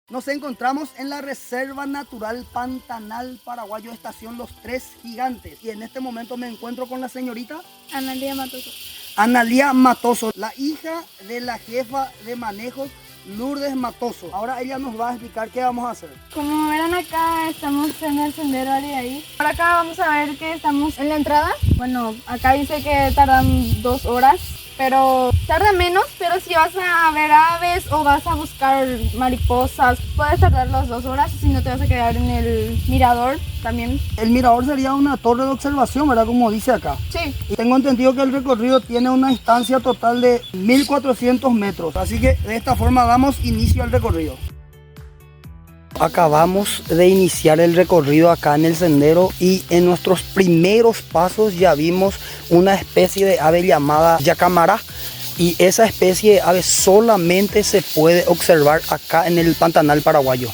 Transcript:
Nos encontramos en la Reserva Natural Pantanal Paraguayo, estación Los Tres Gigantes. Y en este momento me encuentro con la señorita Analía Matoso. Analía Matoso, la hija de la jefa de manejos Lourdes Matoso. Ahora ella nos va a explicar qué vamos a hacer. Como verán acá, estamos en el sendero ahí. Por acá vamos a ver que estamos en la entrada. Bueno, acá dice que tardan 2 horas, pero tarda menos. Pero si vas a ver aves o vas a buscar mariposas, puedes tardar las 2 horas, si no te vas a quedar en el mirador también. El mirador sería una torre de observación, ¿verdad? Como dice acá. Sí. Y tengo entendido que el recorrido tiene una distancia total de 1400 metros. Así que de esta forma damos inicio al recorrido. Acabamos de iniciar el recorrido acá en el sendero y en nuestros primeros pasos ya vimos una especie de ave llamada yacamará. Y esa especie de ave solamente se puede observar acá en el Pantanal Paraguayo.